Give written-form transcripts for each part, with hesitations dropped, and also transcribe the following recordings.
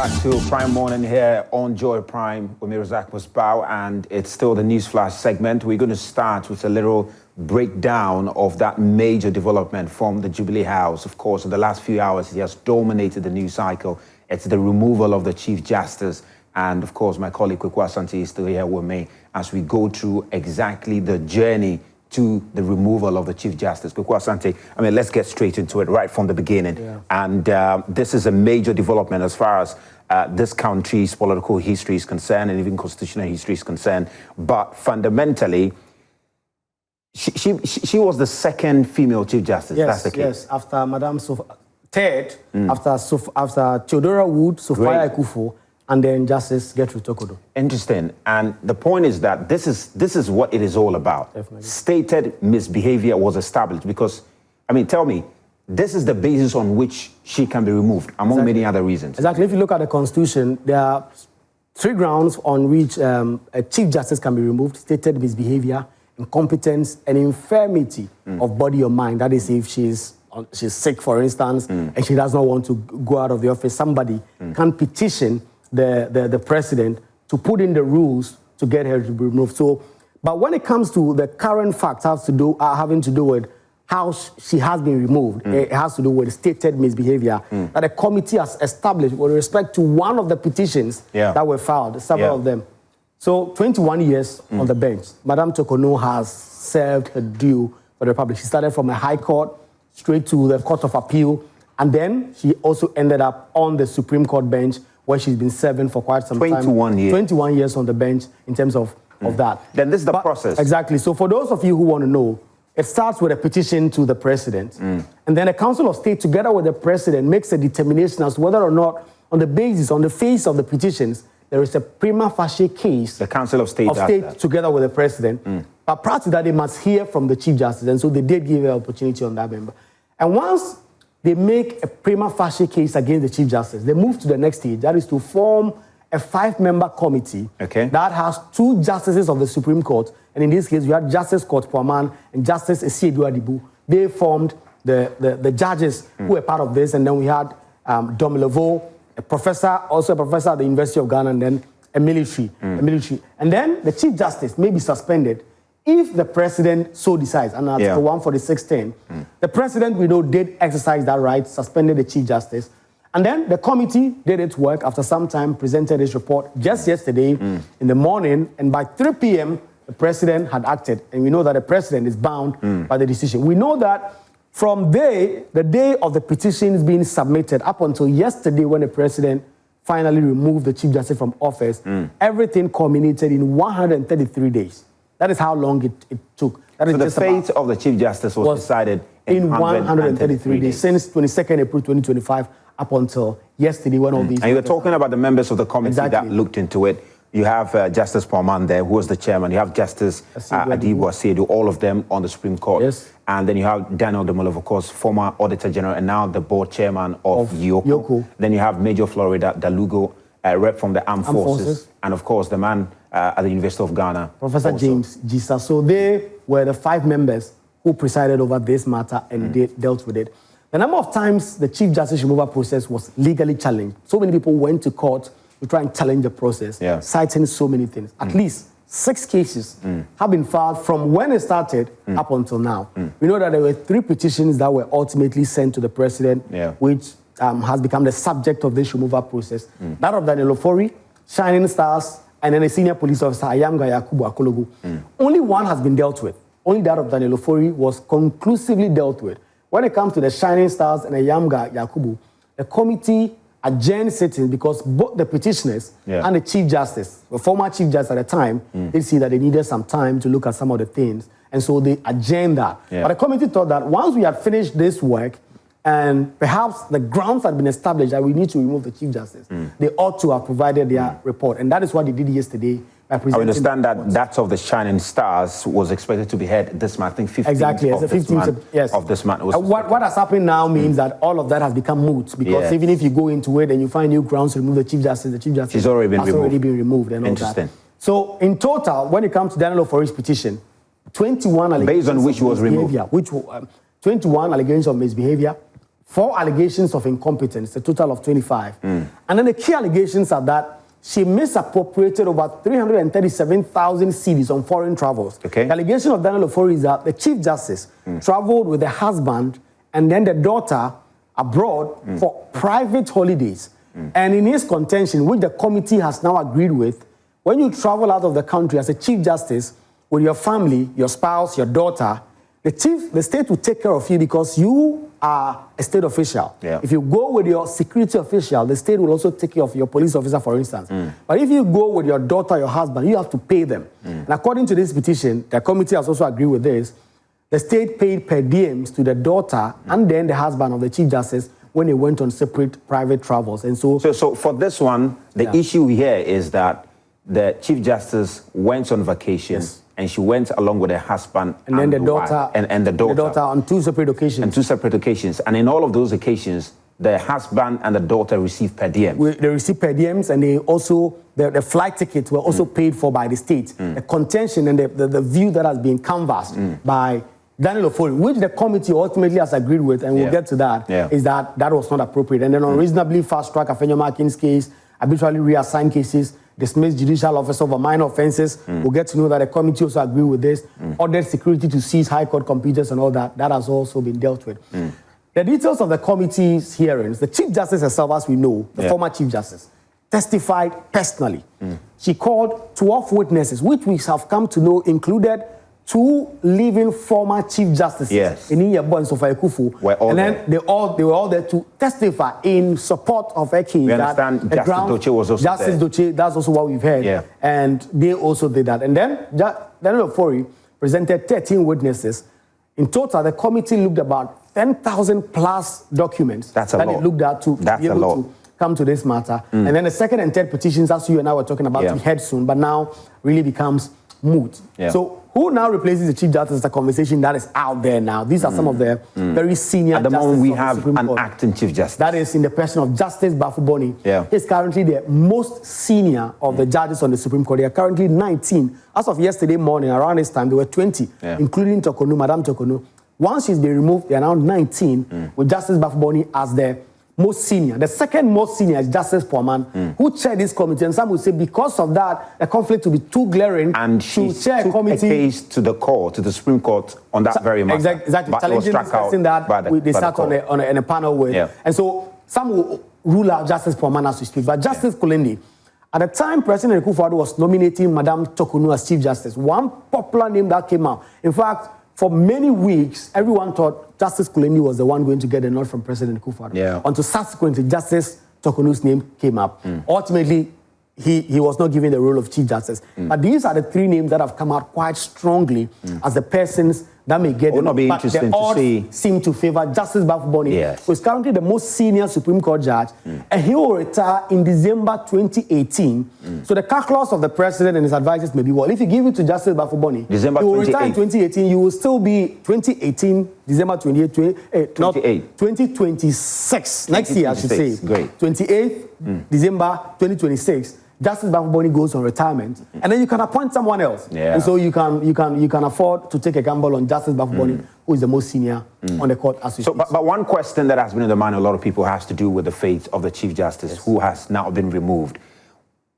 back to Prime Morning here on Joy Prime with me, Razak Musbao, and it's still the News Flash segment. We're going to start with a little breakdown of that major development from the Jubilee House. Of course, in the last few hours, it has dominated the news cycle. It's the removal of the Chief Justice. And of course, my colleague Kweku Asante is still here with me as we go through exactly the journey to the removal of the Chief Justice. Kweku Asante, I mean, let's get straight into it right from the beginning. Yeah. And this is a major development as far as this country's political history is concerned and even constitutional history is concerned. But fundamentally, she was the second female Chief Justice. Yes, that's the case. Yes, after Madame third, after Theodora Wood, Sophia Akufo, and then Justice Gertrude Tokodo. Interesting. And the point is that this is what it is all about. Definitely. Stated misbehavior was established because, I mean, tell me, this is the basis on which she can be removed, among many other reasons. Exactly. If you look at the Constitution, there are 3 grounds on which a Chief Justice can be removed: stated misbehavior, incompetence, and infirmity of body or mind. That is, if she's sick, for instance, and she does not want to go out of the office, somebody can petition the president to put in the rules to get her to be removed. So, but when it comes to the current facts having to do with how she has been removed, it has to do with stated misbehavior that a committee has established with respect to one of the petitions that were filed, several of them. So 21 years on the bench. Madame Tokono has served her due for the Republic. She started from a high court straight to the Court of Appeal, and then she also ended up on the Supreme Court bench, where she's been serving for quite some time. 21 years. 21 years on the bench in terms of that. Then this is the process. Exactly. So for those of you who want to know, it starts with a petition to the president. And then the Council of State, together with the president, makes a determination as to whether or not, on the face of the petitions, there is a prima facie case. The Council of State together with the president. But prior to that, they must hear from the Chief Justice. And so they did give an opportunity on that member. And once they make a prima facie case against the Chief Justice, they move to the next stage. That is to form a 5-member committee that has 2 justices of the Supreme Court. And in this case, we had Justice Court Poaman and Justice Esiedu Adibu. They formed the judges who were part of this. And then we had Dom Leveau, also a professor at the University of Ghana, and then a military. And then the Chief Justice may be suspended if the president so decides. And Article 146(10), the president, we know, did exercise that right, suspended the Chief Justice. And then the committee did its work after some time, presented its report just yesterday in the morning, and by 3 p.m., the president had acted. And we know that the president is bound by the decision. We know that from the day of the petitions being submitted up until yesterday, when the president finally removed the Chief Justice from office, everything culminated in 133 days. That is how long it took. That is so the fate of the Chief Justice was decided in 133 days, since 22nd April 2025 up until yesterday, when all these... And you were talking about the members of the committee that looked into it. You have Justice Poaman there, who was the chairman. You have Justice Adibu Asiedu, all of them on the Supreme Court. Yes. And then you have Daniel Demolev, of course, former Auditor General, and now the board chairman of Yoko. Then you have Major Florida Dalugo, rep from the Armed Forces. And of course, the man at the University of Ghana. Professor James Gisa. So they were the 5 members who presided over this matter and they dealt with it. The number of times the Chief Justice removal process was legally challenged. So many people went to court to try and challenge the process, citing so many things. At least 6 cases have been filed from when it started up until now. We know that there were 3 petitions that were ultimately sent to the president, which has become the subject of this removal process. That of Daniel Ofori, Shining Stars, and then a senior police officer, Ayamga Yakubu Akologu. Only one has been dealt with. Only that of Daniel Ofori was conclusively dealt with. When it comes to the Shining Stars and Ayamga Yakubu, the committee adjourned sittings because both the petitioners and the Chief Justice, the former Chief Justice at the time, they see that they needed some time to look at some of the things. And so they adjourned that. But the committee thought that once we had finished this work, and perhaps the grounds had been established that we need to remove the Chief Justice, they ought to have provided their report. And that is what they did yesterday. I understand that of the Shining Stars was expected to be heard this month, I think 15th exactly, of, this month. What has happened now means that all of that has become moot, because even if you go into it and you find new grounds to remove the Chief Justice has already been removed. And all that. So in total, when it comes to Daniel Ofori's petition, 21 allegations based on which was removed. 21 allegations of misbehavior, 4 allegations of incompetence, a total of 25. And then the key allegations are that she misappropriated over 337,000 cedis on foreign travels. Okay. The allegation of Daniel Ofori is that the Chief Justice traveled with the husband and then the daughter abroad for private holidays. And in his contention, which the committee has now agreed with, when you travel out of the country as a Chief Justice with your family, your spouse, your daughter, the state will take care of you because you are a state official. Yeah. If you go with your security official, the state will also take care of your police officer, for instance. But if you go with your daughter, your husband, you have to pay them. And according to this petition, the committee has also agreed with this. The state paid per diems to the daughter and then the husband of the Chief Justice when they went on separate private travels. And so for this one, the issue here is that the Chief Justice went on vacation. Yes. And she went along with her husband and then the daughter and the daughter. The daughter on 2 separate occasions. And 2 separate occasions. And in all of those occasions, the husband and the daughter received per diem. They received per diems, and they also the flight tickets were also paid for by the state. The contention and the view that has been canvassed by Daniel Ofori, which the committee ultimately has agreed with, and we'll get to that, is that was not appropriate. And then unreasonably fast-track Afenyo Markin's case, arbitrarily reassigned cases, dismissed judicial officer over minor offenses. We'll get to know that the committee also agreed with this. Ordered security to seize high court computers and all that. That has also been dealt with. The details of the committee's hearings, the Chief Justice herself, as we know, the former Chief Justice, testified personally. She called 12 witnesses, which we have come to know included 2 living former Chief Justices, Ininyebo and Sofa Ekufu, and then they were all there to testify in support of her case. We understand Justice Doche was also Justice there. Doche, that's also what we've heard, and they also did that. And then Daniel Ofori presented 13 witnesses. In total, the committee looked about 10,000 plus documents that it looked at to be able to come to this matter. And then the second and third petitions, as you and I were talking about, we heard soon, but now really becomes moot. So who now replaces the Chief Justice is a conversation that is out there now. These are some of the very senior At the moment, we have an Court. acting Chief Justice. That is in the person of Justice Bafuboni. He's currently the most senior of the judges on the Supreme Court. They are currently 19. As of yesterday morning, around this time, there were 20, including Tokonu, Madam Tokonu. Once she's been removed, they are now 19, with Justice Bafuboni as the most senior. The second most senior is Justice Poaman, who chaired this committee. And some will say because of that, the conflict will be too glaring. And she took a case to the court, to the Supreme Court, on that very matter. Exactly. But challenging this person that they sat on a panel with. And so some will rule out Justice Poaman as we speak. But Justice Kulendi, at the time President Akufo-Addo was nominating Madam Tokonu as Chief Justice, one popular name that came out. In fact, for many weeks, everyone thought Justice Kulendi was the one going to get a nod from President Akufo-Addo. Until subsequently, Justice Tokonu's name came up. Ultimately, he was not given the role of Chief Justice. But these are the 3 names that have come out quite strongly as the persons that may get it. Would not be interesting to see. Seem to favor Justice Bafuboni, who is currently the most senior Supreme Court judge, and he will retire in December 2018. So the calculus of the president and his advisors may be, well, if you give it to Justice Bafuboni, December he will retire in 2018. You will still be 2018, December 2026. Next year, I should say. Great. 28th December 2026. Justice Bafuboni goes on retirement, and then you can appoint someone else. And so you can afford to take a gamble on Justice Bafuboni, who is the most senior on the court as we speak. But one question that has been in the mind of a lot of people has to do with the fate of the Chief Justice, who has now been removed.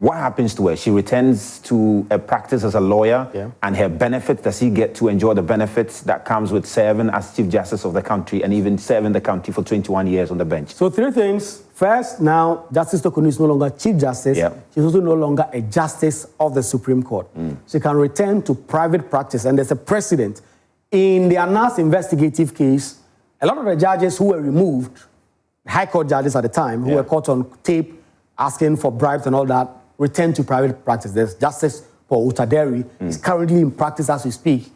What happens to her? She returns to a practice as a lawyer, and her benefits, does she get to enjoy the benefits that comes with serving as Chief Justice of the country and even serving the country for 21 years on the bench? So 3 things. First, now, Justice Tokonu is no longer Chief Justice. She's also no longer a Justice of the Supreme Court. She can return to private practice, and there's a precedent. In the Anas investigative case, a lot of the judges who were removed, High Court judges at the time, who were caught on tape asking for bribes and all that, returned to private practice. There's Justice Paul Utaderi is currently in practice as we speak.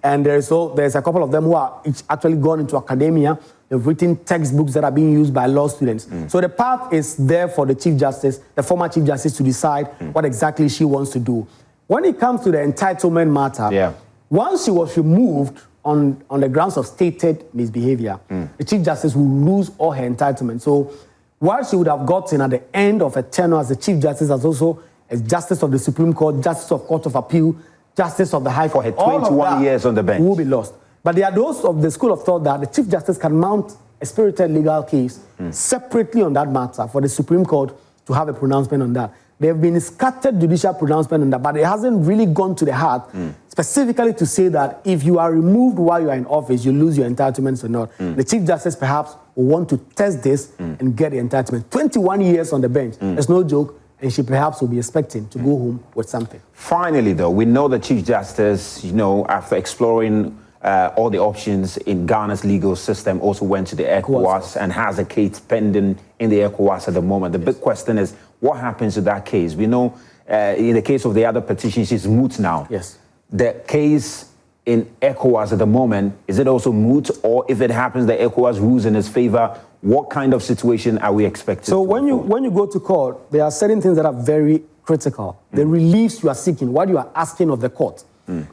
And there's a couple of them who are actually gone into academia. They've written textbooks that are being used by law students. So the path is there for the Chief Justice, the former Chief Justice, to decide what exactly she wants to do. When it comes to the entitlement matter, once she was removed on the grounds of stated misbehavior, the Chief Justice will lose all her entitlements. So while she would have gotten at the end of her tenure as the Chief Justice, as also as Justice of the Supreme Court, Justice of Court of Appeal, Justice of the High Court, for her 21 years on the bench, will be lost. But there are those of the school of thought that the Chief Justice can mount a spirited legal case separately on that matter for the Supreme Court to have a pronouncement on that. There have been scattered judicial pronouncements on that, but it hasn't really gone to the heart specifically to say that if you are removed while you are in office, you lose your entitlements or not. The Chief Justice perhaps will want to test this and get the entitlement. 21 years on the bench, it's no joke, and she perhaps will be expecting to go home with something. Finally, though, we know the Chief Justice, after exploring all the options in Ghana's legal system, also went to the ECOWAS and has a case pending in the ECOWAS at the moment. The big question is, what happens to that case? We know in the case of the other petitions, it's moot now. Yes. The case in ECOWAS at the moment, is it also moot? Or if it happens, the ECOWAS rules in its favor, what kind of situation are we expecting? So when you go to court, there are certain things that are very critical. The reliefs you are seeking, what you are asking of the court.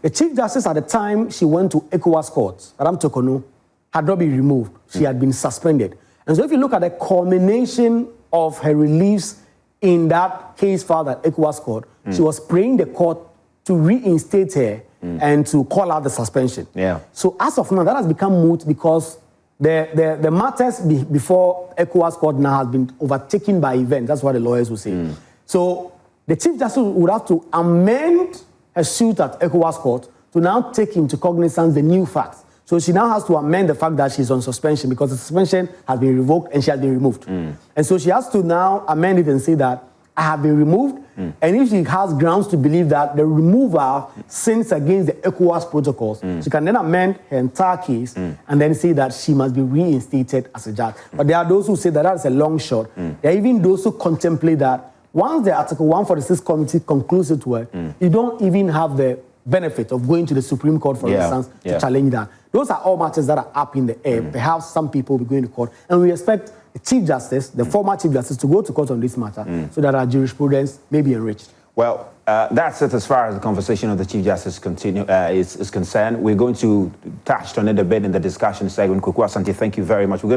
The Chief Justice at the time she went to ECOWAS court, Madam Tokonu, had not been removed. She had been suspended. And so if you look at the culmination of her reliefs in that case filed at ECOWAS court, she was praying the court to reinstate her and to call out the suspension. Yeah. So as of now, that has become moot because the matters before ECOWAS court now has been overtaken by events. That's what the lawyers will say. So the Chief Justice would have to amend her suit at ECOWAS court to now take into cognizance the new facts. So she now has to amend the fact that she's on suspension because the suspension has been revoked and she has been removed. And so she has to now amend it and say that I have been removed. And if she has grounds to believe that the removal sins against the ECOWAS protocols, she can then amend her entire case and then say that she must be reinstated as a judge. But there are those who say that that's a long shot. There are even those who contemplate that once the Article 146 committee concludes its work, you don't even have the benefit of going to the Supreme Court, for instance, to challenge that. Those are all matters that are up in the air. Perhaps some people will be going to court. And we expect the Chief Justice, the former Chief Justice, to go to court on this matter so that our jurisprudence may be enriched. Well, that's it as far as the conversation of the Chief Justice is concerned. We're going to touch on it a bit in the discussion segment. Kuku Asante, thank you very much. We're going to